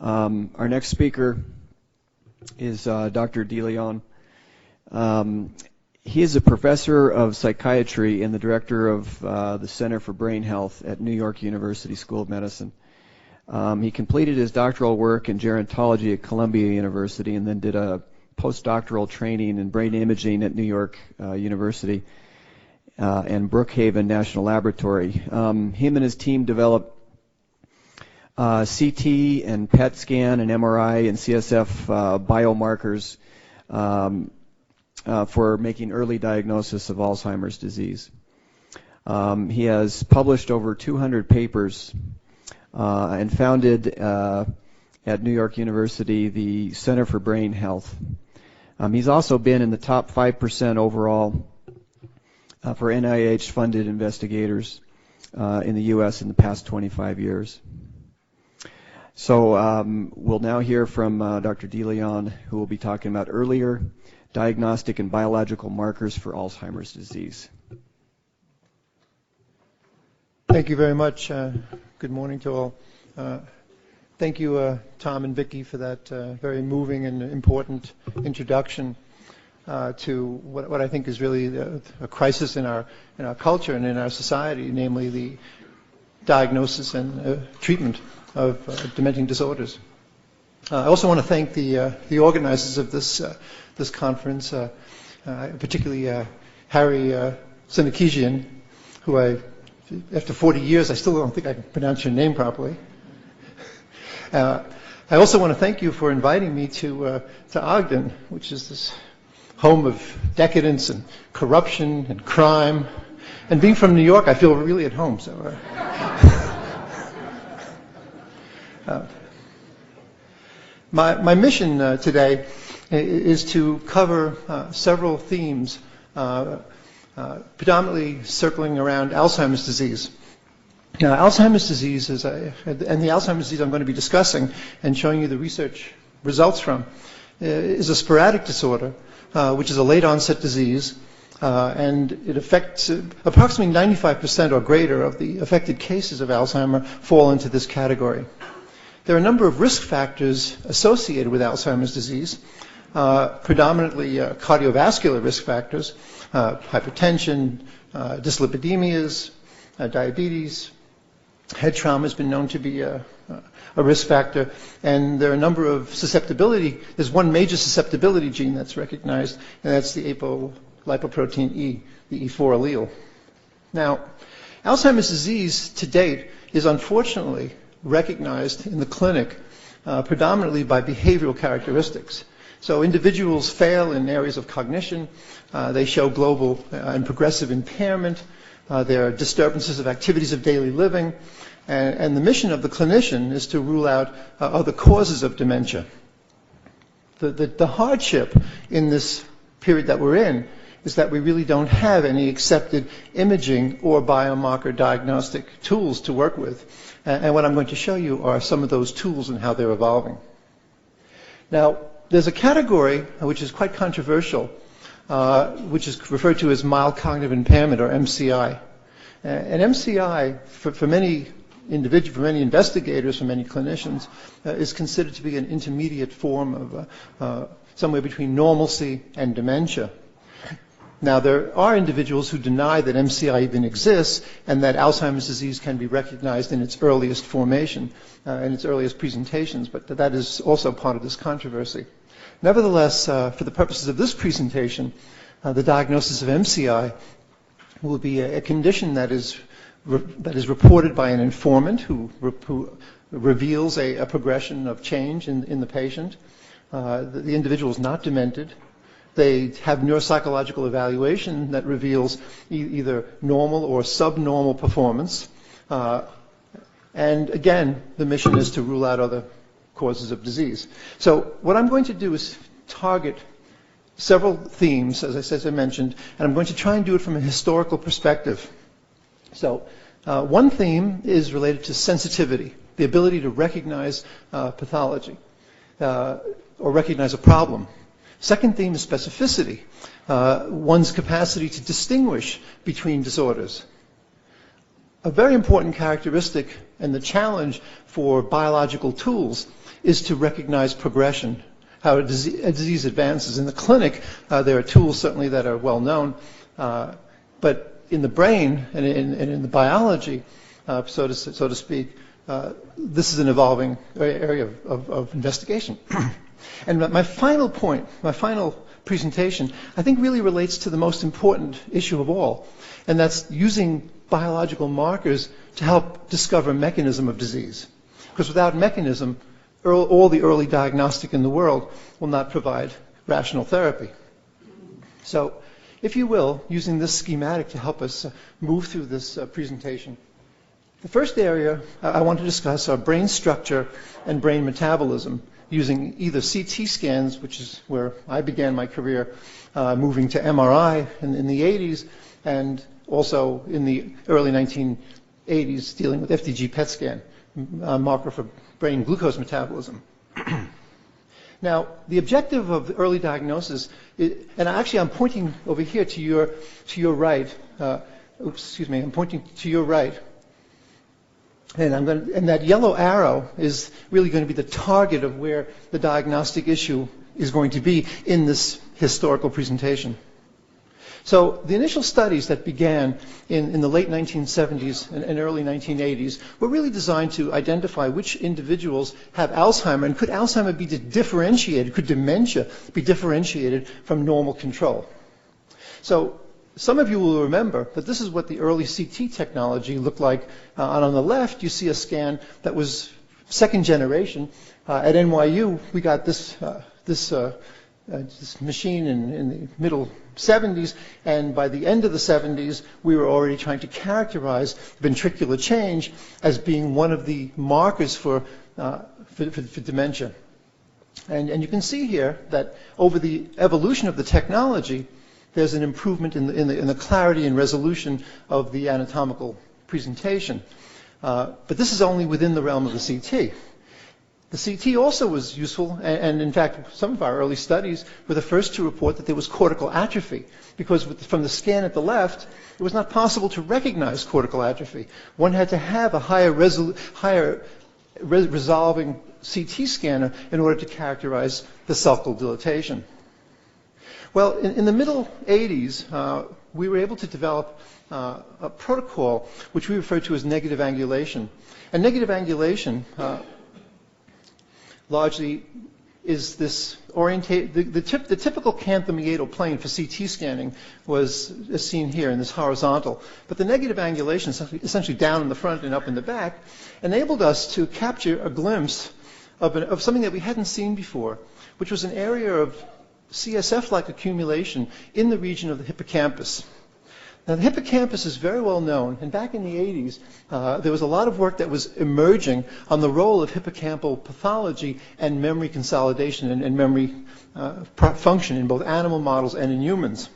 Our next speaker is Dr. DeLeon. He is a professor of psychiatry and the director of the Center for Brain Health at New York University School of Medicine. He completed his doctoral work in gerontology at Columbia University and then did a postdoctoral training in brain imaging at New York University and Brookhaven National Laboratory. Him and his team developed CT and PET scan and MRI and CSF biomarkers for making early diagnosis of Alzheimer's disease. He has published over 200 papers and founded at New York University the Center for Brain Health. He's also been in the top 5% overall for NIH-funded investigators in the U.S. in the past 25 years. So we'll now hear from Dr. DeLeon, who will be talking about earlier diagnostic and biological markers for Alzheimer's disease. Thank you very much. Good morning to all. Thank you, Tom and Vicki, for that very moving and important introduction to what I think is really a crisis in our culture and in our society, namely the diagnosis and treatment of dementing disorders. I also want to thank the organizers of this conference, particularly Harry Sinekijian, who after 40 years, I still don't think I can pronounce your name properly. I also want to thank you for inviting me to Ogden, which is this home of decadence and corruption and crime. And being from New York, I feel really at home. So. My mission today is to cover several themes, predominantly circling around Alzheimer's disease. Now, Alzheimer's disease and the Alzheimer's disease I'm going to be discussing and showing you the research results from, is a sporadic disorder, which is a late onset disease, and it affects approximately 95% or greater of the affected cases of Alzheimer fall into this category. There are a number of risk factors associated with Alzheimer's disease, predominantly cardiovascular risk factors, hypertension, dyslipidemias, diabetes. Head trauma has been known to be a risk factor, and there are a number of susceptibility. There's one major susceptibility gene that's recognized, and that's the apolipoprotein E, the E4 allele. Now, Alzheimer's disease to date is unfortunately recognized in the clinic predominantly by behavioral characteristics. So individuals fail in areas of cognition. They show global and progressive impairment. There are disturbances of activities of daily living. And the mission of the clinician is to rule out other causes of dementia. The hardship in this period that we're in is that we really don't have any accepted imaging or biomarker diagnostic tools to work with. And what I'm going to show you are some of those tools and how they're evolving. Now, there's a category which is quite controversial, which is referred to as mild cognitive impairment, or MCI. And MCI, for many individuals, for many investigators, for many clinicians, is considered to be an intermediate form of somewhere between normalcy and dementia. Now, there are individuals who deny that MCI even exists and that Alzheimer's disease can be recognized in its earliest formation, in its earliest presentations, but that is also part of this controversy. Nevertheless, for the purposes of this presentation, the diagnosis of MCI will be a condition that is reported by an informant who reveals a progression of change in the patient. The individual is not demented. They have neuropsychological evaluation that reveals either normal or subnormal performance. And again, the mission is to rule out other causes of disease. So what I'm going to do is target several themes, as I mentioned, and I'm going to try and do it from a historical perspective. So one theme is related to sensitivity, the ability to recognize pathology or recognize a problem. Second theme is specificity, one's capacity to distinguish between disorders. a very important characteristic and the challenge for biological tools is to recognize progression, how a disease advances. In the clinic, there are tools certainly that are well known, but in the brain and in the biology, so to speak, this is an evolving area of investigation. And my final point, my final presentation, I think really relates to the most important issue of all, and that's using biological markers to help discover mechanism of disease. Because without mechanism, all the early diagnostic in the world will not provide rational therapy. So, if you will, using this schematic to help us move through this presentation, the first area I want to discuss are brain structure and brain metabolism, using either CT scans, which is where I began my career, moving to MRI in the 80s, and also in the early 1980s dealing with FDG PET scan, a marker for brain glucose metabolism. Now, the objective of the early diagnosis, and actually I'm pointing over here to your right. I'm pointing to your right. And that yellow arrow is really going to be the target of where the diagnostic issue is going to be in this historical presentation. So the initial studies that began in the late 1970s and early 1980s were really designed to identify which individuals have Alzheimer, and could Alzheimer be differentiated, could dementia be differentiated from normal control. So some of you will remember that this is what the early CT technology looked like. And on the left, you see a scan that was second generation. At NYU, we got this machine in the middle 70s, and by the end of the 70s, we were already trying to characterize ventricular change as being one of the markers for dementia. And you can see here that over the evolution of the technology, there's an improvement in the clarity and resolution of the anatomical presentation. But this is only within the realm of the CT. The CT also was useful, and in fact, some of our early studies were the first to report that there was cortical atrophy, because from the scan at the left, it was not possible to recognize cortical atrophy. One had to have a higher resolving CT scanner in order to characterize the sulcal dilatation. Well, in the middle 80s, we were able to develop a protocol which we refer to as negative angulation. And negative angulation largely is this the typical canthomietal plane for CT scanning was as seen here in this horizontal. But the negative angulation, essentially down in the front and up in the back, enabled us to capture a glimpse of something that we hadn't seen before, which was an area of CSF-like accumulation in the region of the hippocampus. Now, the hippocampus is very well known, and back in the 80s, there was a lot of work that was emerging on the role of hippocampal pathology and memory consolidation and memory function in both animal models and in humans.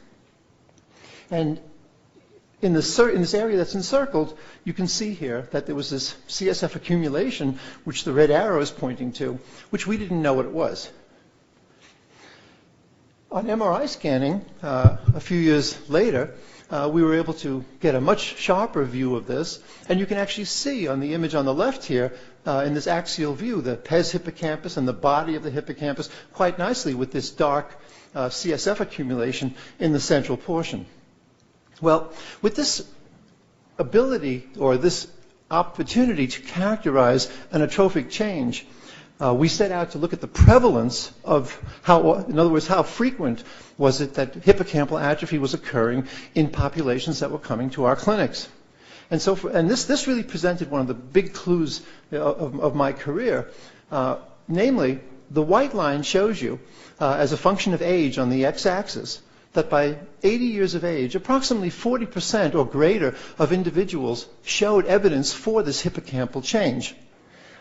And in this area that's encircled, you can see here that there was this CSF accumulation, which the red arrow is pointing to, which we didn't know what it was. On MRI scanning, a few years later, we were able to get a much sharper view of this, and you can actually see on the image on the left here, in this axial view, the pes hippocampus and the body of the hippocampus quite nicely with this dark CSF accumulation in the central portion. Well, with this ability or this opportunity to characterize an atrophic change, we set out to look at the prevalence of in other words, how frequent was it that hippocampal atrophy was occurring in populations that were coming to our clinics. And so, this really presented one of the big clues of my career. Namely, the white line shows you, as a function of age on the x-axis, that by 80 years of age, approximately 40% or greater of individuals showed evidence for this hippocampal change.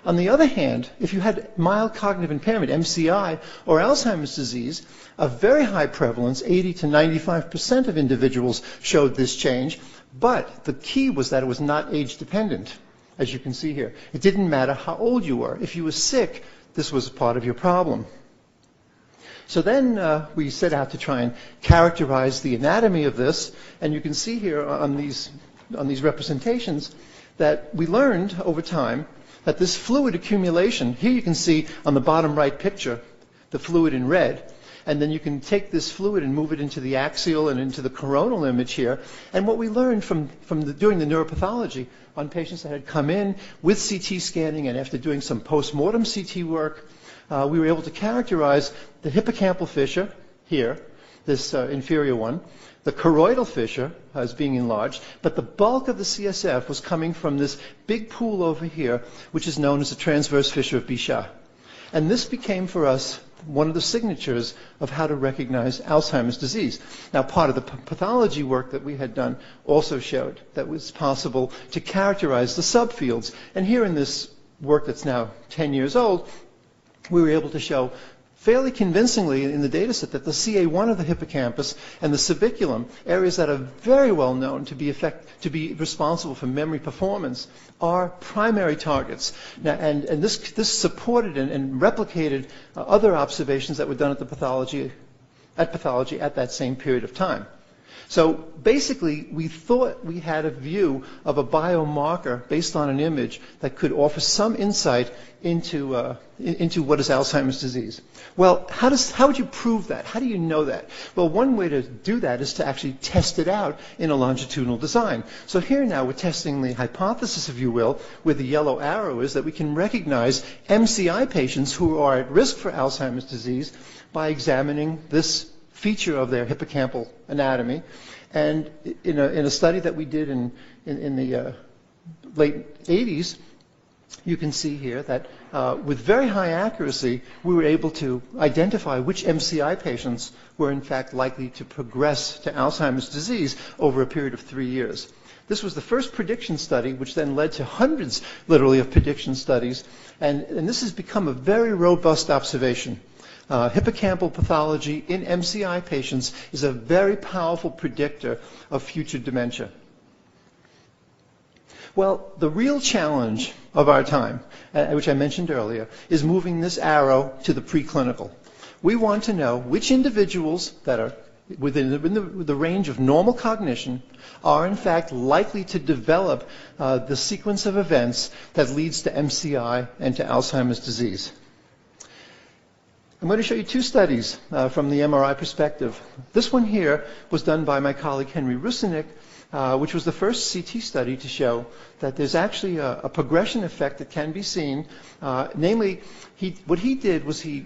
On the other hand, if you had mild cognitive impairment, MCI, or Alzheimer's disease, a very high prevalence, 80 to 95% of individuals showed this change, but the key was that it was not age-dependent, as you can see here. It didn't matter how old you were. If you were sick, this was part of your problem. So then we set out to try and characterize the anatomy of this, and you can see here on these representations that we learned over time that this fluid accumulation, here you can see on the bottom right picture the fluid in red, and then you can take this fluid and move it into the axial and into the coronal image here. And what we learned doing the neuropathology on patients that had come in with CT scanning and after doing some post-mortem CT work, we were able to characterize the hippocampal fissure here, this inferior one, the choroidal fissure as being enlarged, but the bulk of the CSF was coming from this big pool over here, which is known as the transverse fissure of Bichat. And this became for us one of the signatures of how to recognize Alzheimer's disease. Now, part of the pathology work that we had done also showed that it was possible to characterize the subfields. And here in this work that's now 10 years old, we were able to show fairly convincingly in the data set that the CA1 of the hippocampus and the subiculum, areas that are very well known to be responsible for memory performance, are primary targets. Now, and this supported and replicated other observations that were done at pathology at that same period of time. So basically, we thought we had a view of a biomarker based on an image that could offer some insight into what is Alzheimer's disease. Well, how would you prove that? How do you know that? Well, one way to do that is to actually test it out in a longitudinal design. So here now we're testing the hypothesis, if you will, where the yellow arrow is, that we can recognize MCI patients who are at risk for Alzheimer's disease by examining this feature of their hippocampal anatomy. And in a study that we did in the late 80s, you can see here that with very high accuracy, we were able to identify which MCI patients were in fact likely to progress to Alzheimer's disease over a period of 3 years. This was the first prediction study, which then led to hundreds, literally, of prediction studies. And this has become a very robust observation. Hippocampal pathology in MCI patients is a very powerful predictor of future dementia. Well, the real challenge of our time, which I mentioned earlier, is moving this arrow to the preclinical. We want to know which individuals that are within the range of normal cognition are in fact likely to develop the sequence of events that leads to MCI and to Alzheimer's disease. I'm going to show you two studies from the MRI perspective. This one here was done by my colleague Henry Rusinik, which was the first CT study to show that there's actually a progression effect that can be seen. Namely, what he did was he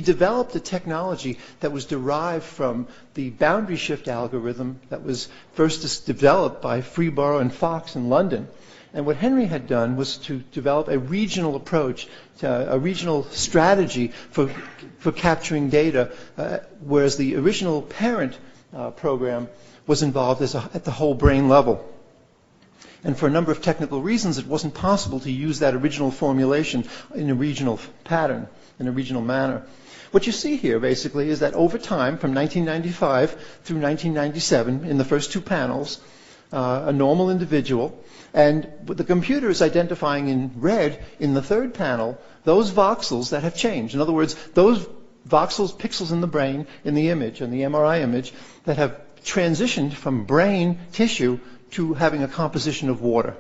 developed a technology that was derived from the boundary shift algorithm that was first developed by Freeborough and Fox in London. And what Henry had done was to develop a regional approach, a regional strategy for capturing data, whereas the original parent program was involved at the whole brain level. And for a number of technical reasons, it wasn't possible to use that original formulation in a regional pattern, in a regional manner. What you see here, basically, is that over time, from 1995 through 1997, in the first two panels, a normal individual, and the computer is identifying in red in the third panel those voxels that have changed. In other words, those voxels, pixels in the brain, in the image, in the MRI image, that have transitioned from brain tissue to having a composition of water.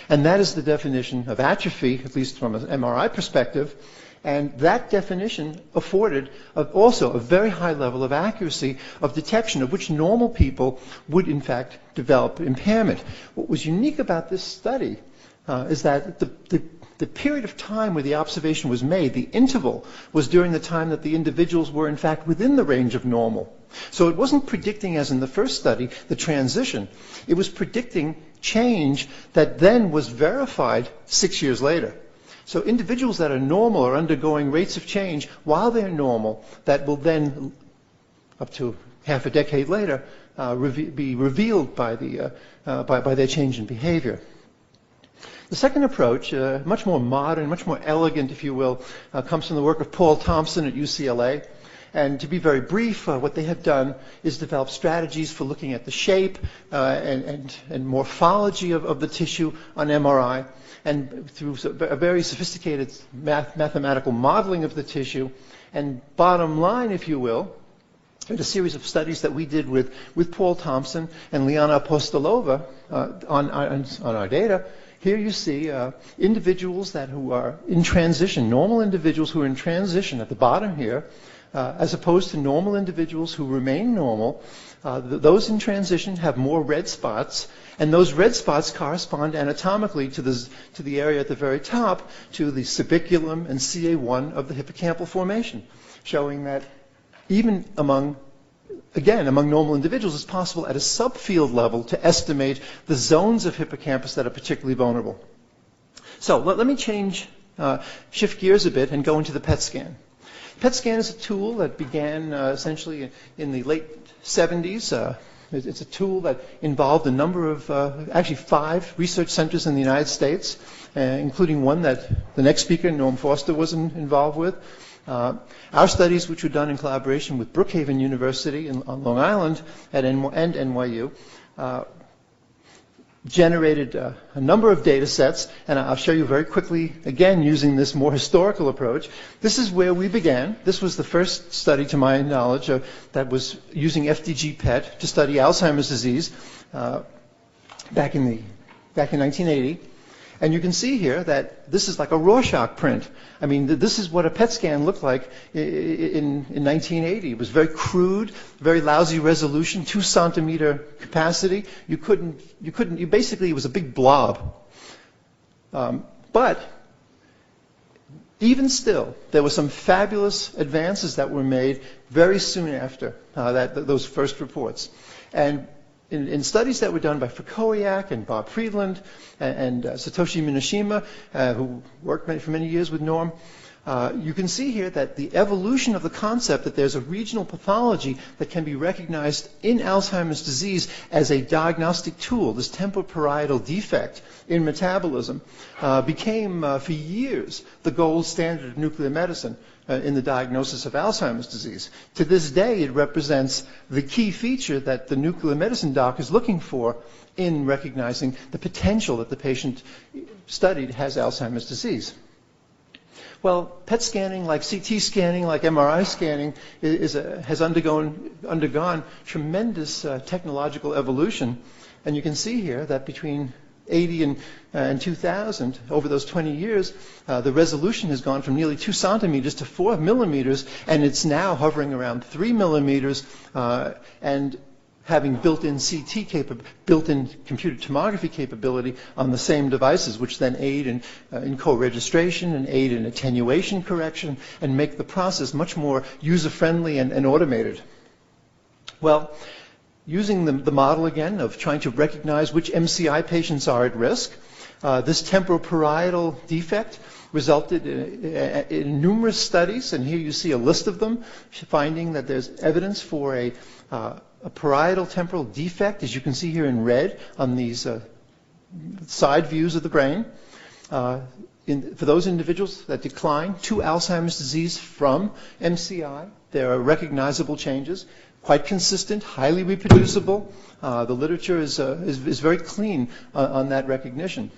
And that is the definition of atrophy, at least from an MRI perspective. And that definition afforded also a very high level of accuracy of detection of which normal people would, in fact, develop impairment. What was unique about this study is that the period of time where the observation was made, the interval, was during the time that the individuals were, in fact, within the range of normal. So it wasn't predicting, as in the first study, the transition. It was predicting change that then was verified 6 years later. So individuals that are normal are undergoing rates of change while they're normal that will then, up to half a decade later, be revealed by their change in behavior. The second approach, much more modern, much more elegant, if you will, comes from the work of Paul Thompson at UCLA. And to be very brief, what they have done is develop strategies for looking at the shape and morphology of the tissue on MRI, and through a very sophisticated mathematical modeling of the tissue. And bottom line, if you will, in a series of studies that we did with Paul Thompson and Liana Apostolova on our data. Here you see individuals who are in transition, normal individuals who are in transition at the bottom here, as opposed to normal individuals who remain normal. Those in transition have more red spots, and those red spots correspond anatomically to the area at the very top, to the subiculum and CA1 of the hippocampal formation, showing that even among normal individuals, it's possible at a subfield level to estimate the zones of hippocampus that are particularly vulnerable. So let me shift gears a bit and go into the PET scan. PET scan is a tool that began essentially in the late 70s. It's a tool that involved a number of, actually 5 research centers in the United States, including one that the next speaker, Norm Foster, was involved with. Our studies, which were done in collaboration with Brookhaven University on Long Island and NYU, generated a number of data sets, and I'll show you very quickly, again, using this more historical approach. This is where we began. This was the first study, to my knowledge, that was using FDG PET to study Alzheimer's disease back in 1980. And you can see here that this is like a Rorschach print. I mean, this is what a PET scan looked like in 1980. It was very crude, very lousy resolution, 2 centimeter capacity. You basically, it was a big blob. But even still, there were some fabulous advances that were made very soon after those first reports. And in studies that were done by Foucault and Bob Friedland and Satoshi Minashima, who worked for many years with Norm, you can see here that the evolution of the concept that there's a regional pathology that can be recognized in Alzheimer's disease as a diagnostic tool, this temporoparietal defect in metabolism, became for years the gold standard of nuclear medicine in the diagnosis of Alzheimer's disease. To this day, it represents the key feature that the nuclear medicine doc is looking for in recognizing the potential that the patient studied has Alzheimer's disease. Well, PET scanning, like CT scanning, like MRI scanning, has undergone tremendous technological evolution. And you can see here that between 80 and 2000, over those 20 years, the resolution has gone from nearly 2 centimeters to 4 millimeters, and it's now hovering around 3 millimeters, and having built-in built-in computer tomography capability on the same devices, which then aid in co-registration and aid in attenuation correction and make the process much more user-friendly and automated. Well, using the model again of trying to recognize which MCI patients are at risk, this temporoparietal defect resulted in numerous studies, and here you see a list of them, finding that there's evidence for a parietal temporal defect, as you can see here in red on these side views of the brain. For those individuals that decline to Alzheimer's disease from MCI, there are recognizable changes, quite consistent, highly reproducible. The literature is very clean on that recognition.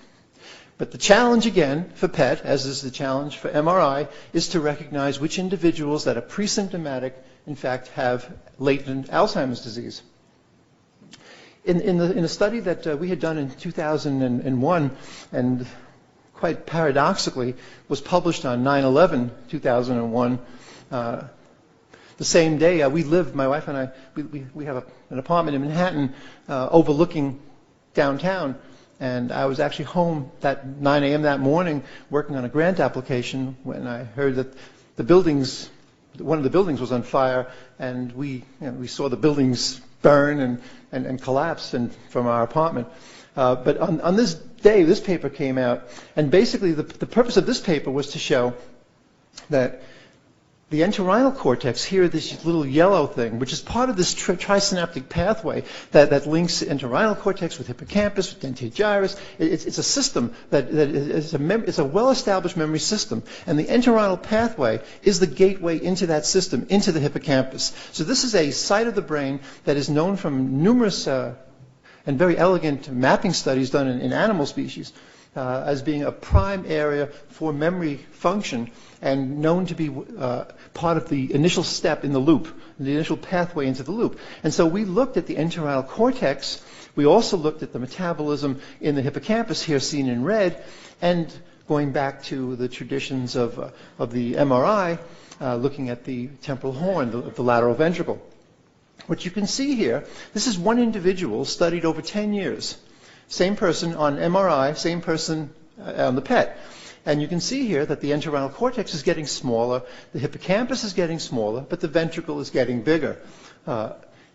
But the challenge again for PET, as is the challenge for MRI, is to recognize which individuals that are pre-symptomatic in fact have latent Alzheimer's disease. In a study that we had done in 2001, and quite paradoxically was published on 9/11/2001, the same day my wife and I, we have an apartment in Manhattan overlooking downtown, and I was actually home at 9 a.m. that morning working on a grant application when I heard that one of the buildings was on fire, and we saw the buildings burn and collapse from our apartment. But on this day, this paper came out, and basically the purpose of this paper was to show that the entorhinal cortex, here this little yellow thing, which is part of this trisynaptic pathway that links entorhinal cortex with hippocampus, with dentate gyrus. It's a system it's a well-established memory system. And the entorhinal pathway is the gateway into that system, into the hippocampus. So this is a site of the brain that is known from numerous and very elegant mapping studies done in animal species, as being a prime area for memory function and known to be part of the initial step in the loop, the initial pathway into the loop. And so we looked at the entorhinal cortex. We also looked at the metabolism in the hippocampus, here seen in red, and going back to the traditions of the MRI, looking at the temporal horn, the lateral ventricle. What you can see here, this is one individual studied over 10 years. Same person on MRI, same person on the PET. And you can see here that the entorhinal cortex is getting smaller, the hippocampus is getting smaller, but the ventricle is getting bigger.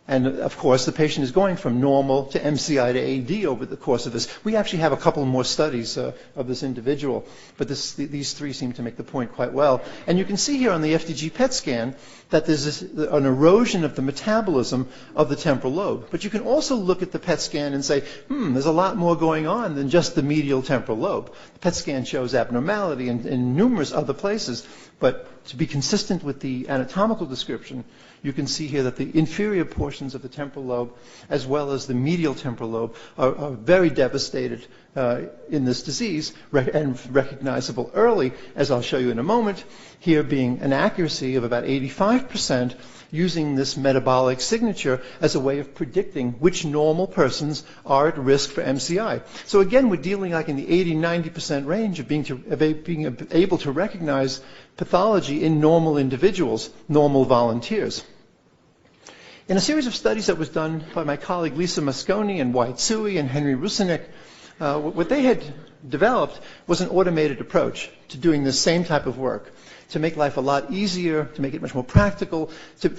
And of course, the patient is going from normal to MCI to AD over the course of this. We actually have a couple more studies of this individual, but these three seem to make the point quite well. And you can see here on the FDG PET scan that there's an erosion of the metabolism of the temporal lobe. But you can also look at the PET scan and say, there's a lot more going on than just the medial temporal lobe. The PET scan shows abnormality in numerous other places, but to be consistent with the anatomical description, you can see here that the inferior portions of the temporal lobe, as well as the medial temporal lobe, are very devastated in this disease and recognizable early, as I'll show you in a moment, here being an accuracy of about 85% using this metabolic signature as a way of predicting which normal persons are at risk for MCI. So again, we're dealing like in the 80-90% range of being able to recognize pathology in normal individuals, normal volunteers. In a series of studies that was done by my colleague Lisa Mosconi and Wyatt Tsui and Henry Rusinek, what they had developed was an automated approach to doing the same type of work, to make life a lot easier, to make it much more practical, to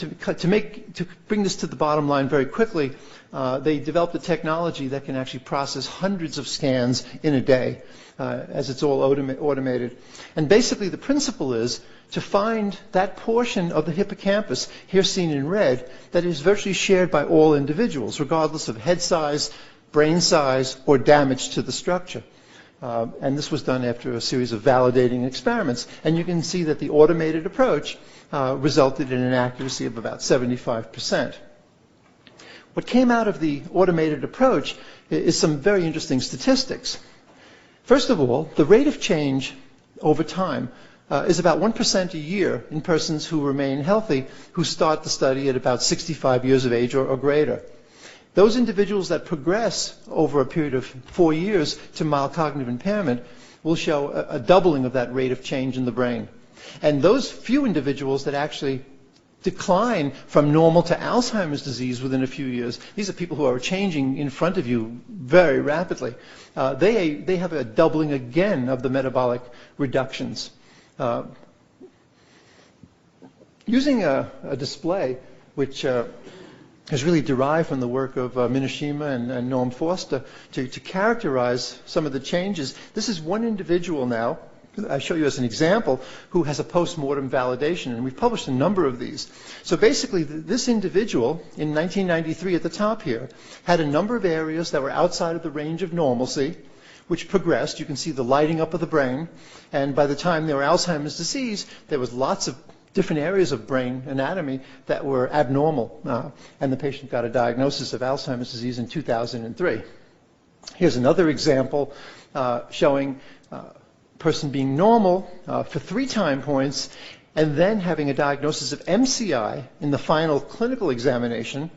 bring this to the bottom line very quickly. They developed a technology that can actually process hundreds of scans in a day, as it's all automated. And basically the principle is to find that portion of the hippocampus, here seen in red, that is virtually shared by all individuals, regardless of head size, brain size, or damage to the structure. And this was done after a series of validating experiments. And you can see that the automated approach resulted in an accuracy of about 75%. What came out of the automated approach is some very interesting statistics. First of all, the rate of change over time is about 1% a year in persons who remain healthy, who start the study at about 65 years of age or greater. Those individuals that progress over a period of 4 years to mild cognitive impairment will show a doubling of that rate of change in the brain. And those few individuals that actually decline from normal to Alzheimer's disease within a few years, these are people who are changing in front of you very rapidly. They have a doubling again of the metabolic reductions. Using a display which is really derived from the work of Minashima and Noam Foster to characterize some of the changes. This is one individual now, I show you as an example, who has a post-mortem validation, and we've published a number of these. So basically, this individual, in 1993 at the top here, had a number of areas that were outside of the range of normalcy, which progressed. You can see the lighting up of the brain, and by the time they were Alzheimer's disease, there was lots of different areas of brain anatomy that were abnormal, and the patient got a diagnosis of Alzheimer's disease in 2003. Here's another example showing person being normal for 3 time points and then having a diagnosis of MCI in the final clinical examination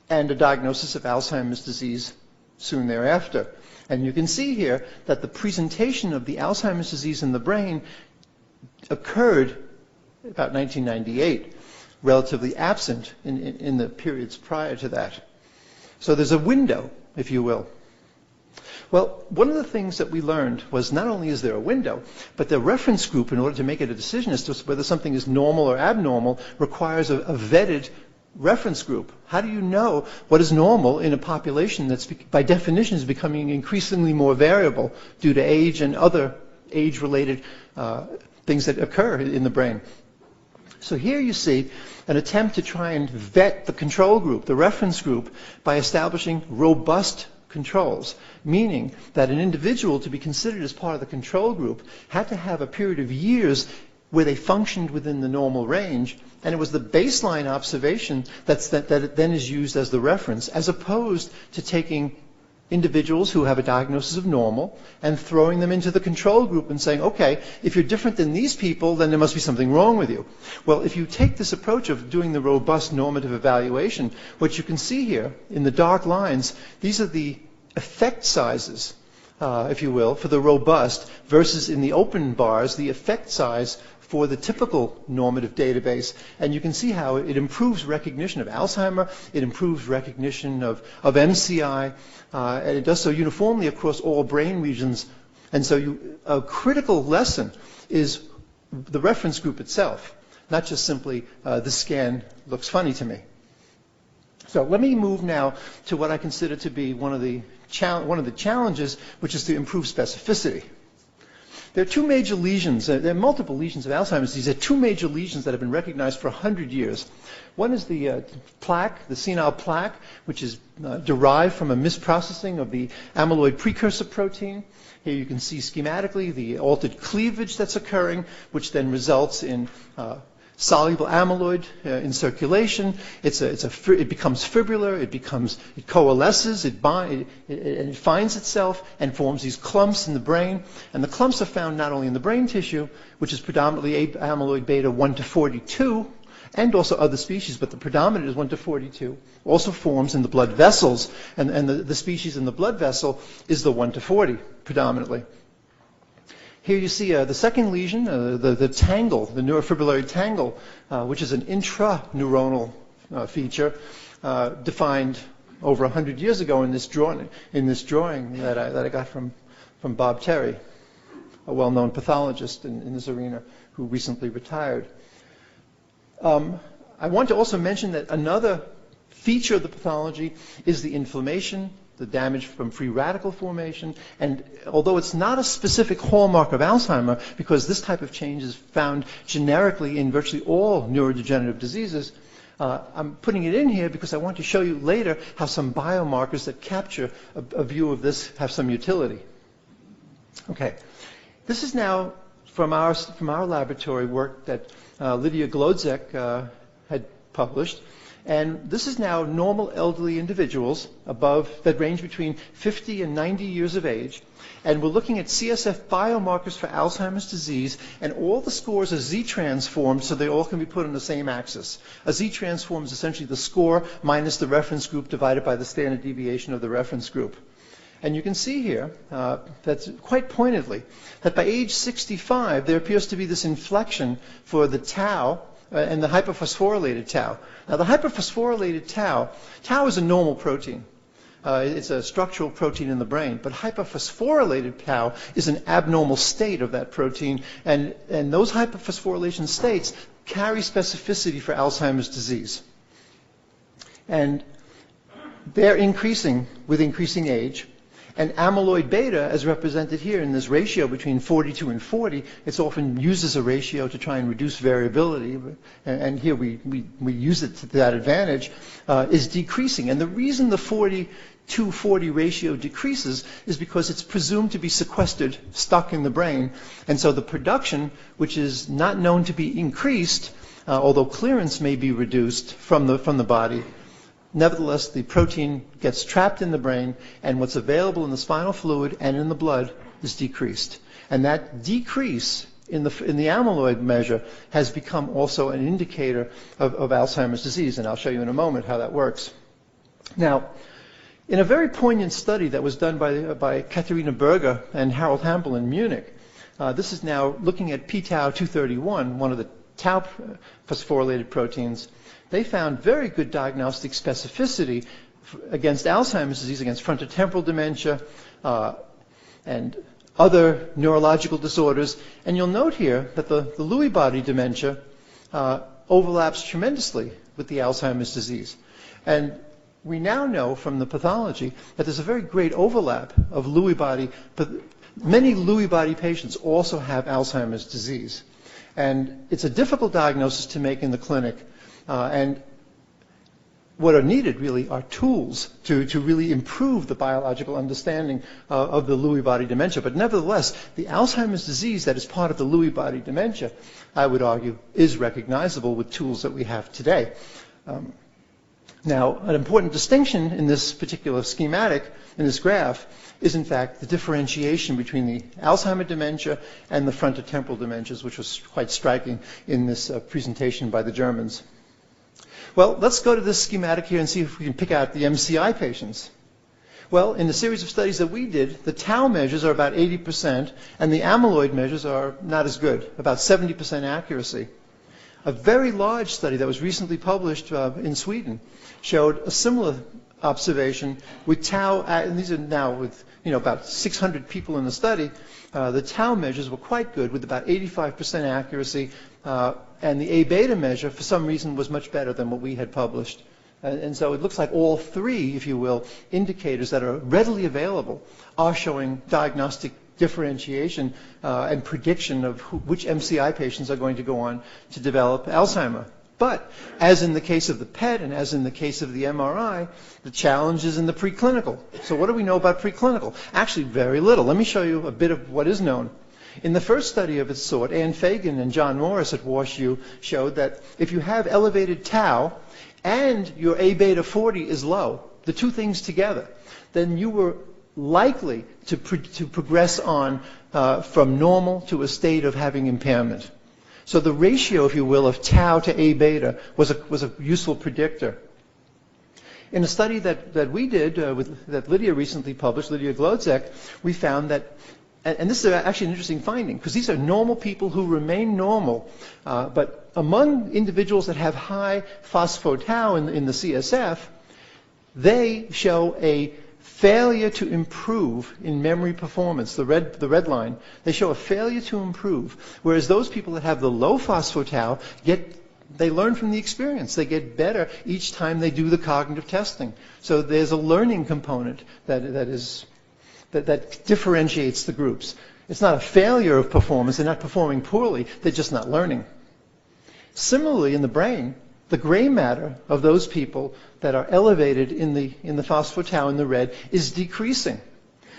and a diagnosis of Alzheimer's disease soon thereafter. And you can see here that the presentation of the Alzheimer's disease in the brain occurred about 1998, relatively absent in the periods prior to that. So there's a window, if you will. Well, one of the things that we learned was not only is there a window, but the reference group, in order to make it a decision as to whether something is normal or abnormal, requires a vetted reference group. How do you know what is normal in a population that's, by definition, is becoming increasingly more variable due to age and other age-related things that occur in the brain? So here you see an attempt to try and vet the control group, the reference group, by establishing robust controls, meaning that an individual, to be considered as part of the control group, had to have a period of years where they functioned within the normal range, and it was the baseline observation that then is used as the reference, as opposed to taking individuals who have a diagnosis of normal and throwing them into the control group and saying, okay, if you're different than these people, then there must be something wrong with you. Well, if you take this approach of doing the robust normative evaluation, what you can see here in the dark lines, these are the effect sizes, if you will, for the robust versus in the open bars, the effect size for the typical normative database. And you can see how it improves recognition of Alzheimer, it improves recognition of MCI, and it does so uniformly across all brain regions. And so a critical lesson is the reference group itself, not just simply the scan looks funny to me. So let me move now to what I consider to be one of the challenges, which is to improve specificity. There are two major lesions. There are multiple lesions of Alzheimer's disease. There are two major lesions that have been recognized for 100 years. One is the plaque, the senile plaque, which is derived from a misprocessing of the amyloid precursor protein. Here you can see schematically the altered cleavage that's occurring, which then results in soluble amyloid in circulation. It becomes fibrillar. It coalesces. It finds itself and forms these clumps in the brain. And the clumps are found not only in the brain tissue, which is predominantly amyloid beta 1 to 42, and also other species, but the predominant is 1 to 42. Also forms in the blood vessels, and the species in the blood vessel is the 1 to 40 predominantly. Here you see the second lesion, the tangle, the neurofibrillary tangle, which is an intraneuronal feature defined over 100 years ago in this drawing that I got from Bob Terry, a well-known pathologist in this arena who recently retired. I want to also mention that another feature of the pathology is the inflammation, the damage from free radical formation, and although it's not a specific hallmark of Alzheimer, because this type of change is found generically in virtually all neurodegenerative diseases, I'm putting it in here because I want to show you later how some biomarkers that capture a view of this have some utility. Okay, this is now from our laboratory work that Lydia Glodzek had published. And this is now normal elderly individuals that range between 50 and 90 years of age. And we're looking at CSF biomarkers for Alzheimer's disease, and all the scores are Z-transformed so they all can be put on the same axis. A Z-transform is essentially the score minus the reference group divided by the standard deviation of the reference group. And you can see here, that's quite pointedly, that by age 65 there appears to be this inflection for the tau, and the hyperphosphorylated tau. Now, the hyperphosphorylated tau is a normal protein. It's a structural protein in the brain, but hyperphosphorylated tau is an abnormal state of that protein, and those hyperphosphorylation states carry specificity for Alzheimer's disease. And they're increasing with increasing age. And amyloid beta, as represented here in this ratio between 42 and 40, it's often used as a ratio to try and reduce variability, and here we use it to that advantage, is decreasing. And the reason the 40-40 ratio decreases is because it's presumed to be sequestered, stuck in the brain. And so the production, which is not known to be increased, although clearance may be reduced from the body, nevertheless, the protein gets trapped in the brain, and what's available in the spinal fluid and in the blood is decreased. And that decrease in the amyloid measure has become also an indicator of Alzheimer's disease, and I'll show you in a moment how that works. Now, in a very poignant study that was done by Katharina Berger and Harold Hampel in Munich, this is now looking at p-tau231, one of the tau phosphorylated proteins. They found very good diagnostic specificity against Alzheimer's disease, against frontotemporal dementia, and other neurological disorders. And you'll note here that the Lewy body dementia overlaps tremendously with the Alzheimer's disease. And we now know from the pathology that there's a very great overlap of Lewy body, but many Lewy body patients also have Alzheimer's disease. And it's a difficult diagnosis to make in the clinic. And what are needed really are tools to really improve the biological understanding of the Lewy body dementia. But nevertheless, the Alzheimer's disease that is part of the Lewy body dementia, I would argue, is recognizable with tools that we have today. Now, an important distinction in this particular schematic, in this graph, is in fact the differentiation between the Alzheimer dementia and the frontotemporal dementias, which was quite striking in this presentation by the Germans. Well, let's go to this schematic here and see if we can pick out the MCI patients. Well, in the series of studies that we did, the tau measures are about 80%, and the amyloid measures are not as good, about 70% accuracy. A very large study that was recently published in Sweden showed a similar observation with tau, and these are now with about 600 people in the study. The tau measures were quite good with about 85% accuracy, and the A-beta measure, for some reason, was much better than what we had published. And so it looks like all three, if you will, indicators that are readily available are showing diagnostic differentiation and prediction of which MCI patients are going to go on to develop Alzheimer. But as in the case of the PET and as in the case of the MRI, the challenge is in the preclinical. So what do we know about preclinical? Actually, very little. Let me show you a bit of what is known. In the first study of its sort, Ann Fagan and John Morris at WashU showed that if you have elevated tau and your A-beta 40 is low, the two things together, then you were likely to progress on from normal to a state of having impairment. So the ratio, if you will, of tau to A-beta was a useful predictor. In a study that we did, that Lydia recently published, Lydia Glodzek, we found that, and this is actually an interesting finding, because these are normal people who remain normal, but among individuals that have high phospho-tau in the CSF, they show a failure to improve in memory performance, the red line. They show a failure to improve, whereas those people that have the low phospho-tau they learn from the experience. They get better each time they do the cognitive testing. So there's a learning component that differentiates the groups. It's not a failure of performance. They're not performing poorly. They're just not learning. Similarly, in the brain, the gray matter of those people that are elevated in the phospho-tau in the red is decreasing.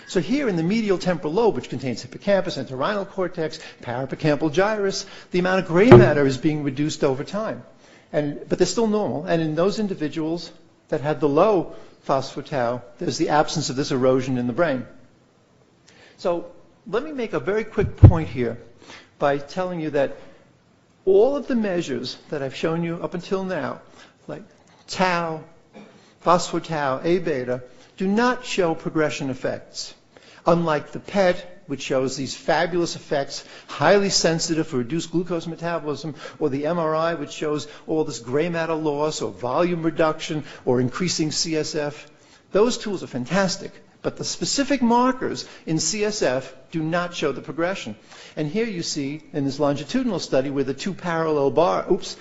So here in the medial temporal lobe, which contains hippocampus, entorhinal cortex, parahippocampal gyrus, the amount of gray matter is being reduced over time. But they're still normal. And in those individuals that had the low phospho-tau, there's the absence of this erosion in the brain. So let me make a very quick point here by telling you that all of the measures that I've shown you up until now, like tau, phospho-tau, A-beta, do not show progression effects. Unlike the PET, which shows these fabulous effects, highly sensitive for reduced glucose metabolism, or the MRI, which shows all this gray matter loss or volume reduction or increasing CSF, those tools are fantastic. But the specific markers in CSF do not show the progression. And here you see in this longitudinal study where the two parallel bars,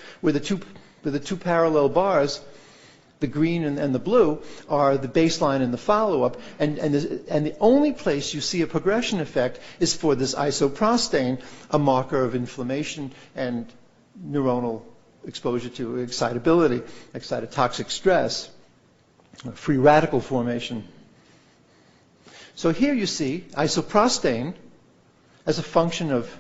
the green and the blue, are the baseline and the follow-up. And the only place you see a progression effect is for this isoprostane, a marker of inflammation and neuronal exposure to excitability, excitotoxic stress, free radical formation. So here you see isoprostane as a function of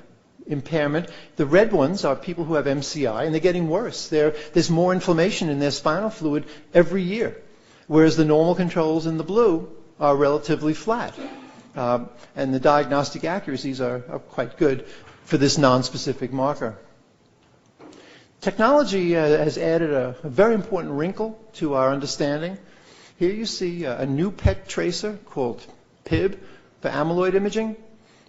impairment. The red ones are people who have MCI, and they're getting worse. There's more inflammation in their spinal fluid every year, whereas the normal controls in the blue are relatively flat. And the diagnostic accuracies are quite good for this nonspecific marker. Technology has added a very important wrinkle to our understanding. Here you see a new PET tracer called PIB for amyloid imaging,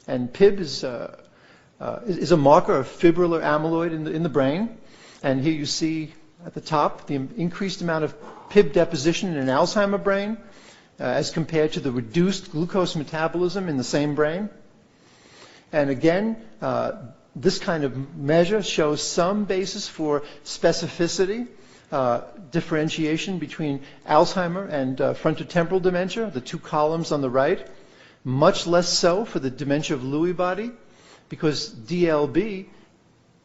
and PIB is a marker of fibrillar amyloid in the brain. And here you see at the top the increased amount of PIB deposition in an Alzheimer brain as compared to the reduced glucose metabolism in the same brain. And again, this kind of measure shows some basis for specificity, differentiation between Alzheimer and frontotemporal dementia, the two columns on the right. Much less so for the dementia of Lewy body, because DLB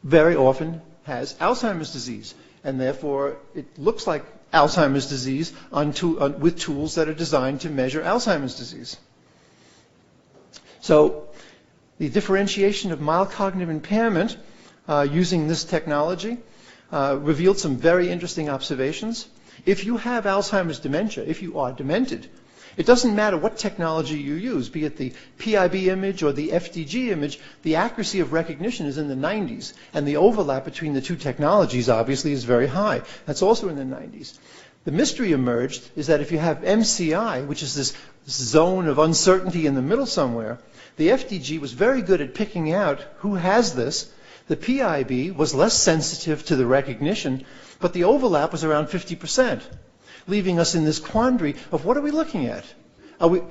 very often has Alzheimer's disease, and therefore it looks like Alzheimer's disease with tools that are designed to measure Alzheimer's disease. So the differentiation of mild cognitive impairment using this technology revealed some very interesting observations. If you have Alzheimer's dementia, if you are demented, it doesn't matter what technology you use, be it the PIB image or the FDG image, the accuracy of recognition is in the 90s, and the overlap between the two technologies obviously is very high. That's also in the 90s. The mystery emerged is that if you have MCI, which is this zone of uncertainty in the middle somewhere, the FDG was very good at picking out who has this. The PIB was less sensitive to the recognition, but the overlap was around 50%, leaving us in this quandary of what are we looking at?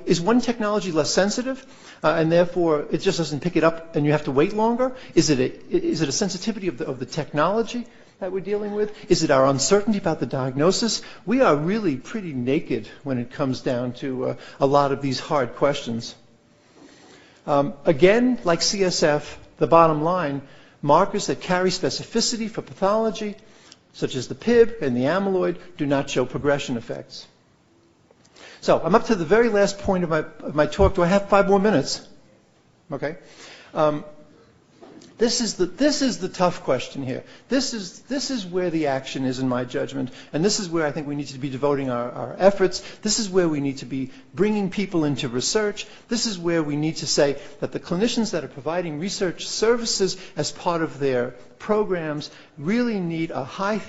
Is one technology less sensitive, and therefore it just doesn't pick it up and you have to wait longer? Is it a sensitivity of the technology that we're dealing with? Is it our uncertainty about the diagnosis? We are really pretty naked when it comes down to a lot of these hard questions. Again, like CSF, the bottom line, markers that carry specificity for pathology, such as the PIB and the amyloid, do not show progression effects. So I'm up to the very last point of my talk. Do I have 5 more minutes? Okay. This is the tough question here. This is where the action is, in my judgment, and this is where I think we need to be devoting our efforts. This is where we need to be bringing people into research. This is where we need to say that the clinicians that are providing research services as part of their programs really need a high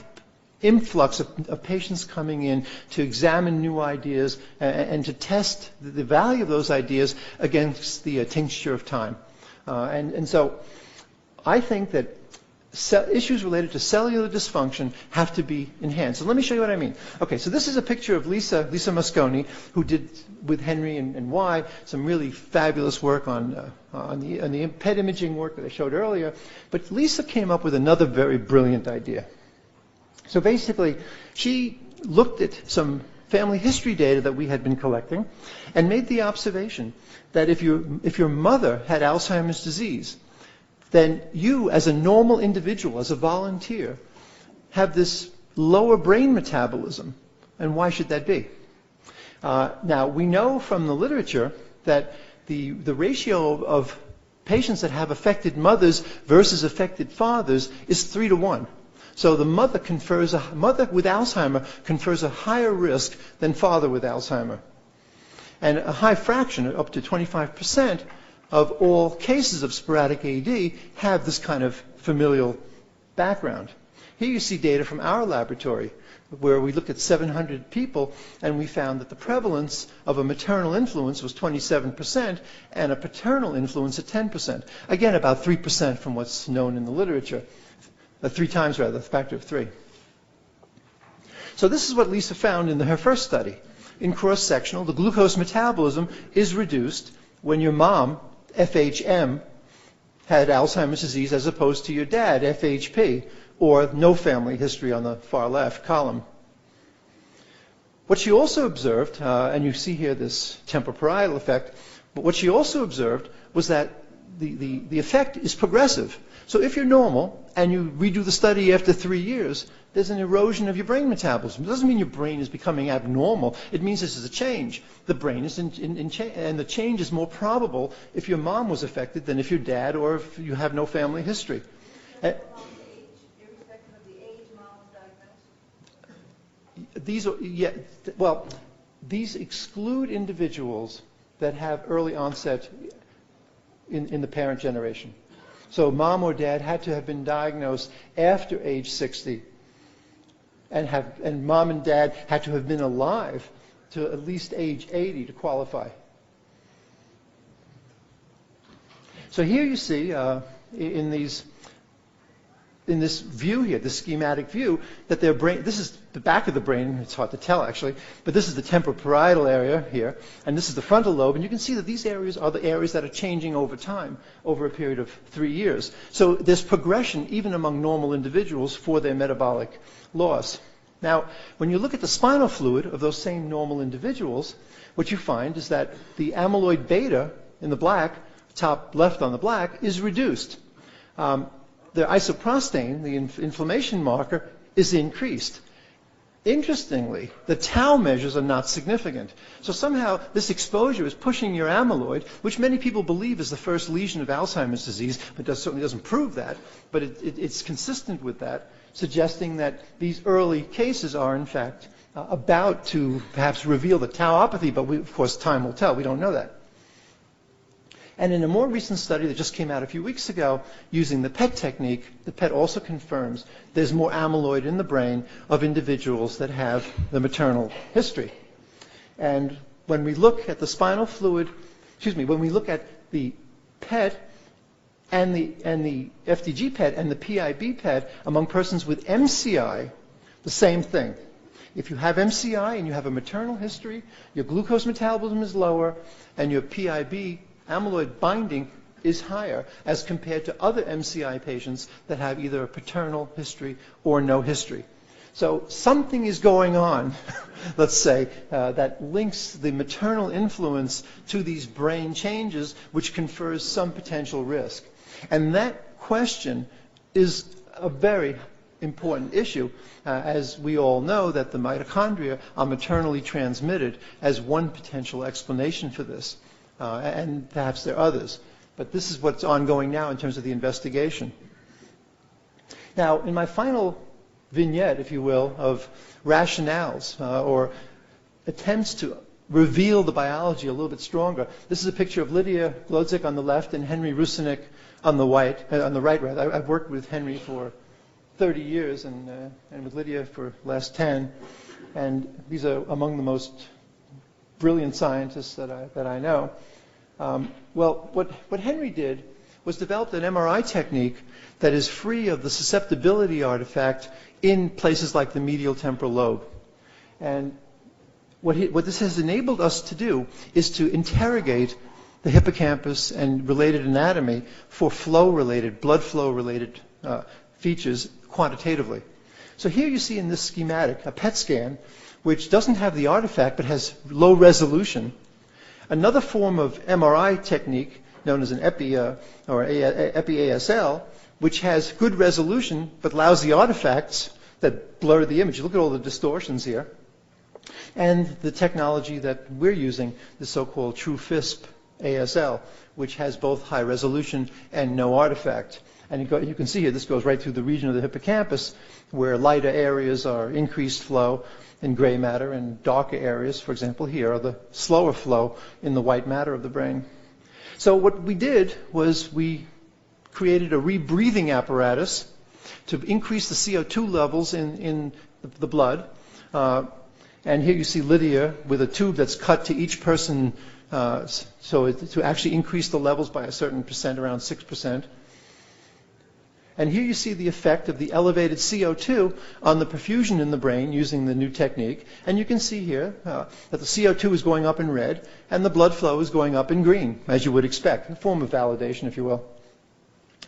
influx of patients coming in to examine new ideas and to test the value of those ideas against the tincture of time. And so I think that issues related to cellular dysfunction have to be enhanced. So let me show you what I mean. Okay, so this is a picture of Lisa Mosconi, who did with Henry and Y some really fabulous work on the PET imaging work that I showed earlier. But Lisa came up with another very brilliant idea. So basically, she looked at some family history data that we had been collecting and made the observation that if your mother had Alzheimer's disease, then you, as a normal individual, as a volunteer, have this lower brain metabolism. And why should that be? Now, we know from the literature that the ratio of patients that have affected mothers versus affected fathers is 3 to 1. So the mother with Alzheimer confers a higher risk than father with Alzheimer. And a high fraction, up to 25%, of all cases of sporadic AD have this kind of familial background. Here you see data from our laboratory where we looked at 700 people and we found that the prevalence of a maternal influence was 27% and a paternal influence at 10%. Again, about 3% from what's known in the literature. 3 times rather, a factor of 3. So this is what Lisa found in her first study. In cross-sectional, the glucose metabolism is reduced when your mom, FHM, had Alzheimer's disease as opposed to your dad, FHP, or no family history on the far left column. What she also observed, and you see here this temporoparietal effect, but what she also observed was that the effect is progressive. So if you're normal and you redo the study after 3 years, there's an erosion of your brain metabolism. It doesn't mean your brain is becoming abnormal. It means this is a change. The brain is in change, and the change is more probable if your mom was affected than if your dad or if you have no family history. Irrespective of the age mom was diagnosed? These exclude individuals that have early onset in the parent generation. So mom or dad had to have been diagnosed after age 60, and mom and dad had to have been alive to at least age 80 to qualify. So here you see in this view here, this schematic view, that their brain, this is the back of the brain, it's hard to tell actually, but this is the temporoparietal area here, and this is the frontal lobe, and you can see that these areas are the areas that are changing over time, over a period of 3 years. So there's progression even among normal individuals for their metabolic loss. Now, when you look at the spinal fluid of those same normal individuals, what you find is that the amyloid beta in the black, top left on the black, is reduced. The isoprostane, the inflammation marker, is increased. Interestingly, the tau measures are not significant. So somehow this exposure is pushing your amyloid, which many people believe is the first lesion of Alzheimer's disease, but certainly doesn't prove that. But it's consistent with that, suggesting that these early cases are, in fact, about to perhaps reveal the tauopathy, but of course time will tell. We don't know that. And in a more recent study that just came out a few weeks ago, using the PET technique, the PET also confirms there's more amyloid in the brain of individuals that have the maternal history. And when we look at the spinal fluid, when we look at the PET and the FDG PET and the PIB PET among persons with MCI, the same thing. If you have MCI and you have a maternal history, your glucose metabolism is lower and your PIB amyloid binding is higher as compared to other MCI patients that have either a paternal history or no history. So something is going on, let's say, that links the maternal influence to these brain changes, which confers some potential risk. And that question is a very important issue, as we all know that the mitochondria are maternally transmitted as one potential explanation for this. And perhaps there are others. But this is what's ongoing now in terms of the investigation. Now, in my final vignette, if you will, of rationales or attempts to reveal the biology a little bit stronger, this is a picture of Lydia Glodzik on the left and Henry Rusinek on the right. I've worked with Henry for 30 years and with Lydia for the last 10. And these are among the most brilliant scientists that I know. Well, what Henry did was developed an MRI technique that is free of the susceptibility artifact in places like the medial temporal lobe. And what this has enabled us to do is to interrogate the hippocampus and related anatomy for flow-related, blood flow-related features quantitatively. So here you see in this schematic a PET scan, which doesn't have the artifact but has low resolution. Another form of MRI technique known as an epi-ASL, which has good resolution but lousy artifacts that blur the image. Look at all the distortions here. And the technology that we're using, the so-called TrueFisp ASL, which has both high resolution and no artifact. And you can see here, this goes right through the region of the hippocampus, where lighter areas are increased flow in gray matter, and darker areas, for example, here are the slower flow in the white matter of the brain. So what we did was we created a rebreathing apparatus to increase the CO2 levels in the blood. And here you see Lydia with a tube that's cut to each person to actually increase the levels by a certain percent, around 6%. And here you see the effect of the elevated CO2 on the perfusion in the brain using the new technique. And you can see here that the CO2 is going up in red and the blood flow is going up in green, as you would expect, a form of validation, if you will.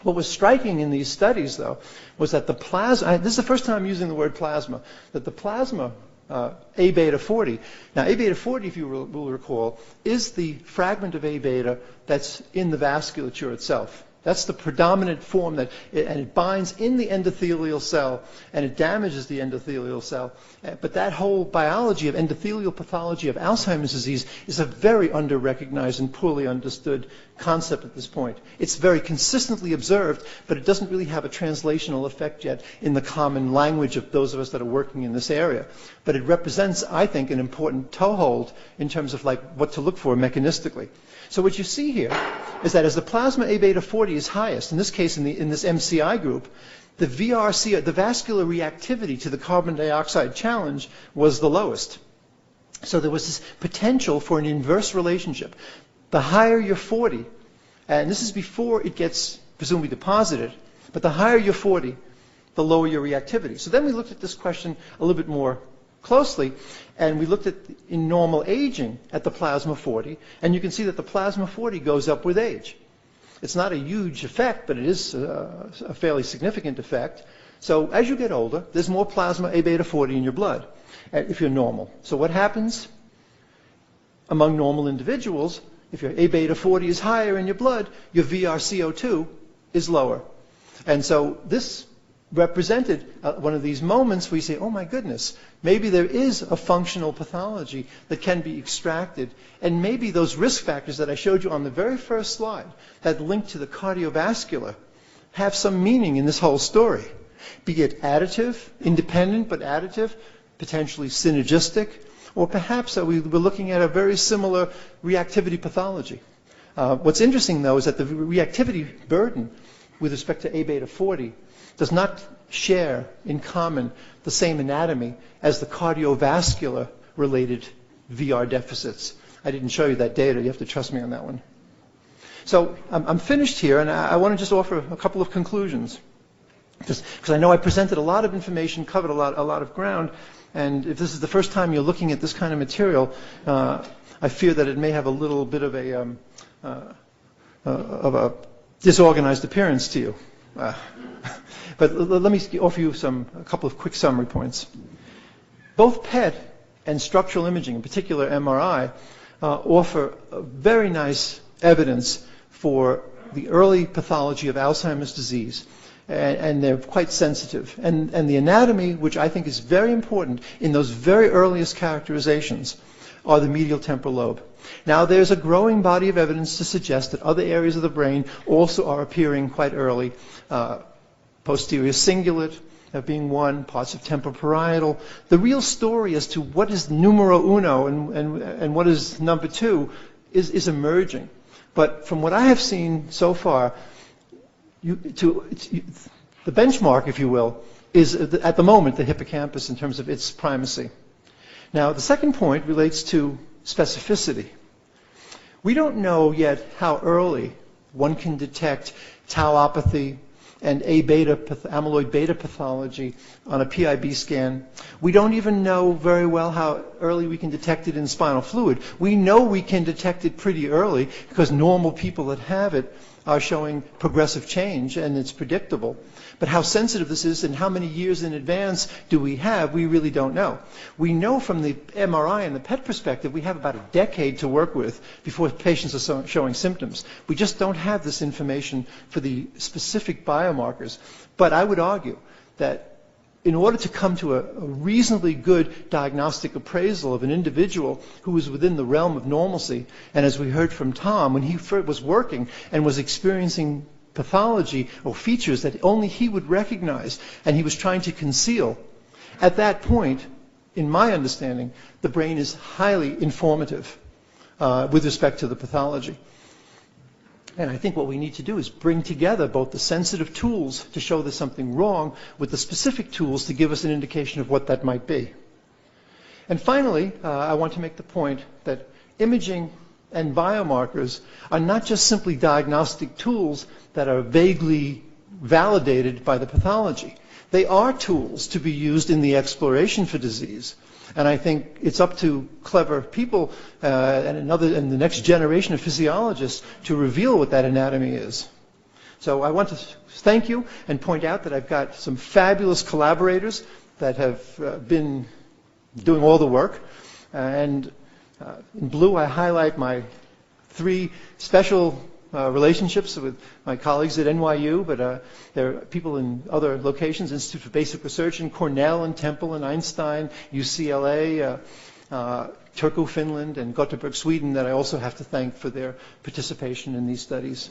What was striking in these studies, though, was that the plasma, this is the first time I'm using the word plasma, that the plasma A-beta 40. Now, A-beta 40, if you will recall, is the fragment of A-beta that's in the vasculature itself. That's the predominant form and it binds in the endothelial cell and it damages the endothelial cell. But that whole biology of endothelial pathology of Alzheimer's disease is a very under-recognized and poorly understood concept at this point. It's very consistently observed, but it doesn't really have a translational effect yet in the common language of those of us that are working in this area. But it represents, I think, an important toehold in terms of like what to look for mechanistically. So what you see here is that as the plasma A-beta 40 is highest, in this case in this MCI group, the VRC, the vascular reactivity to the carbon dioxide challenge was the lowest. So there was this potential for an inverse relationship. The higher your 40, and this is before it gets presumably deposited, but the higher your 40, the lower your reactivity. So then we looked at this question a little bit more closely, and we looked at, in normal aging, at the plasma 40, and you can see that the plasma 40 goes up with age. It's not a huge effect, but it is a fairly significant effect. So as you get older, there's more plasma A-beta 40 in your blood, if you're normal. So what happens? Among normal individuals, if your A-beta 40 is higher in your blood, your VRCO2 is lower. And so this represented one of these moments where you say, oh my goodness, maybe there is a functional pathology that can be extracted, and maybe those risk factors that I showed you on the very first slide that link to the cardiovascular have some meaning in this whole story, be it additive, independent but additive, potentially synergistic, or perhaps that we were looking at a very similar reactivity pathology. What's interesting, though, is that the reactivity burden with respect to A beta 40 does not share in common the same anatomy as the cardiovascular related VR deficits. I didn't show you that data. You have to trust me on that one. So I'm finished here, and I want to just offer a couple of conclusions. Just because I know I presented a lot of information, covered a lot of ground, and if this is the first time you're looking at this kind of material, I fear that it may have a little bit of a disorganized appearance to you. But let me offer you a couple of quick summary points. Both PET and structural imaging, in particular MRI, offer very nice evidence for the early pathology of Alzheimer's disease. And they're quite sensitive. And the anatomy, which I think is very important in those very earliest characterizations, are the medial temporal lobe. Now, there's a growing body of evidence to suggest that other areas of the brain also are appearing quite early. Posterior cingulate being one, parts of temporoparietal. The real story as to what is numero uno and what is number two is emerging. But from what I have seen so far, the benchmark, if you will, is at the moment the hippocampus in terms of its primacy. Now, the second point relates to specificity. We don't know yet how early one can detect tauopathy and amyloid beta pathology on a PIB scan. We don't even know very well how early we can detect it in spinal fluid. We know we can detect it pretty early because normal people that have it are showing progressive change, and it's predictable. But how sensitive this is and how many years in advance do we have, we really don't know. We know from the MRI and the PET perspective we have about a decade to work with before patients are showing symptoms. We just don't have this information for the specific biomarkers. But I would argue that in order to come to a reasonably good diagnostic appraisal of an individual who is within the realm of normalcy, and as we heard from Tom, when he was working and was experiencing pathology or features that only he would recognize and he was trying to conceal, at that point, in my understanding, the brain is highly informative with respect to the pathology. And I think what we need to do is bring together both the sensitive tools to show there's something wrong with the specific tools to give us an indication of what that might be. And finally, I want to make the point that imaging and biomarkers are not just simply diagnostic tools that are vaguely validated by the pathology. They are tools to be used in the exploration for disease. And I think it's up to clever people and the next generation of physiologists to reveal what that anatomy is. So I want to thank you and point out that I've got some fabulous collaborators that have been doing all the work. And in blue, I highlight my 3 special relationships with my colleagues at NYU, but there are people in other locations, Institute for Basic Research in Cornell and Temple and Einstein, UCLA, Turku, Finland, and Gothenburg, Sweden, that I also have to thank for their participation in these studies.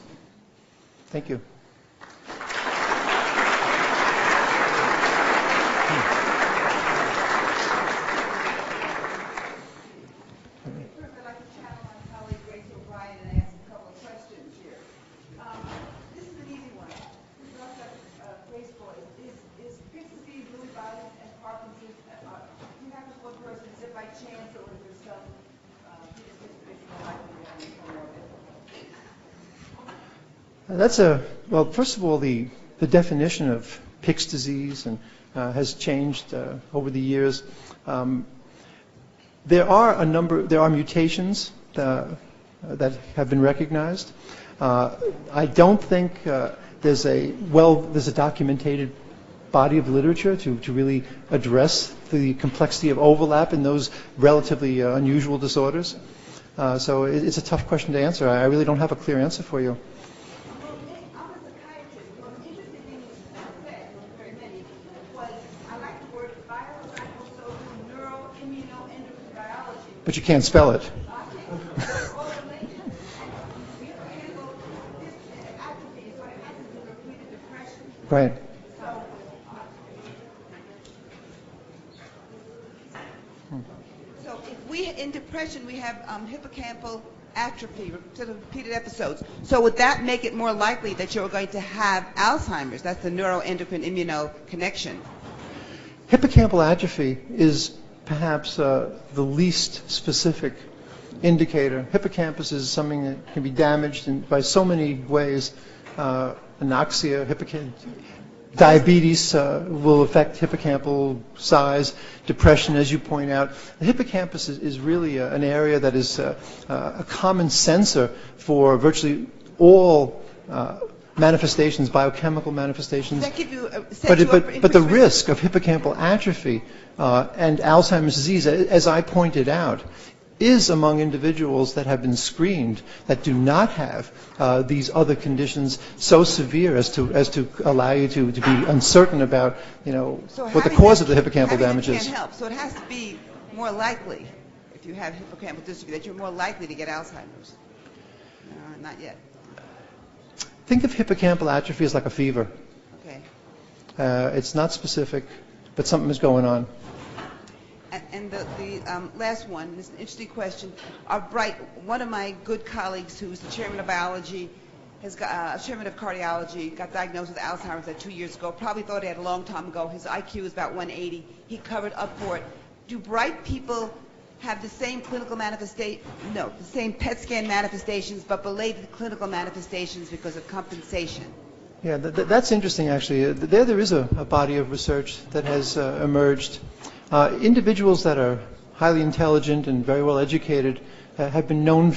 Thank you. Well, first of all, the definition of Pick's disease has changed over the years. There are mutations that have been recognized. I don't think there's a documented body of literature to really address the complexity of overlap in those relatively unusual disorders. So it's a tough question to answer. I really don't have a clear answer for you. I'm a psychiatrist. I'm interested in the effect of very many but you can't spell it. Right. So if we, in depression, we have hippocampal atrophy, sort of repeated episodes. So would that make it more likely that you're going to have Alzheimer's? That's the neuroendocrine immuno connection. Hippocampal atrophy is perhaps the least specific indicator. Hippocampus is something that can be damaged by so many ways. Anoxia, diabetes will affect hippocampal size, depression, as you point out. The hippocampus is really an area that is a common sensor for virtually all manifestations, biochemical manifestations. Does that give you But the risk of hippocampal atrophy and Alzheimer's disease, as I pointed out, is among individuals that have been screened that do not have these other conditions so severe as to allow you to be uncertain about, what the cause of the hippocampal damage is. Can't help. So it has to be more likely, if you have hippocampal dystrophy, that you're more likely to get Alzheimer's. Not yet. Think of hippocampal atrophy as like a fever. Okay. It's not specific, but something is going on. And the last one is an interesting question. One of my good colleagues, who's the chairman of biology, chairman of cardiology, got diagnosed with Alzheimer's 2 years ago. Probably thought he had a long time ago. His IQ is about 180. He covered up for it. Do bright people have the same clinical manifestation? No, the same PET scan manifestations, but belated clinical manifestations because of compensation. Yeah, that's interesting, actually. There is a body of research that has emerged. Individuals that are highly intelligent and very well educated have been known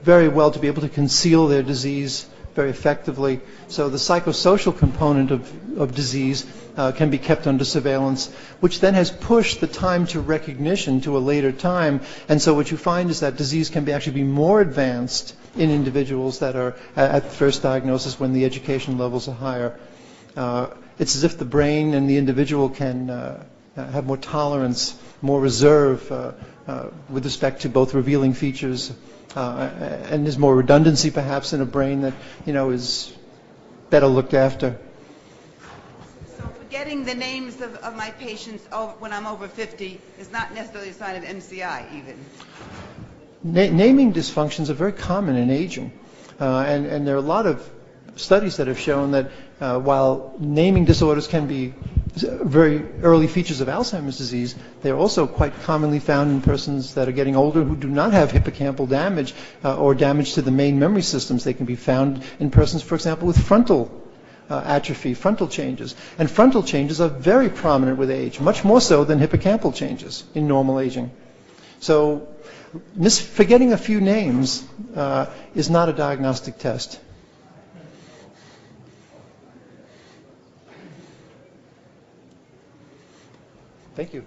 very well to be able to conceal their disease very effectively. So the psychosocial component of disease can be kept under surveillance, which then has pushed the time to recognition to a later time. And so what you find is that disease can actually be more advanced in individuals that are at first diagnosis when the education levels are higher. It's as if the brain and the individual can have more tolerance, more reserve with respect to both revealing features, and there's more redundancy perhaps in a brain that is better looked after. So forgetting the names of my patients when I'm over 50 is not necessarily a sign of MCI even. Naming dysfunctions are very common in aging, and there are a lot of studies that have shown that while naming disorders can be very early features of Alzheimer's disease, they're also quite commonly found in persons that are getting older who do not have hippocampal damage or damage to the main memory systems. They can be found in persons, for example, with frontal atrophy, frontal changes. And frontal changes are very prominent with age, much more so than hippocampal changes in normal aging. So forgetting a few names is not a diagnostic test. Thank you.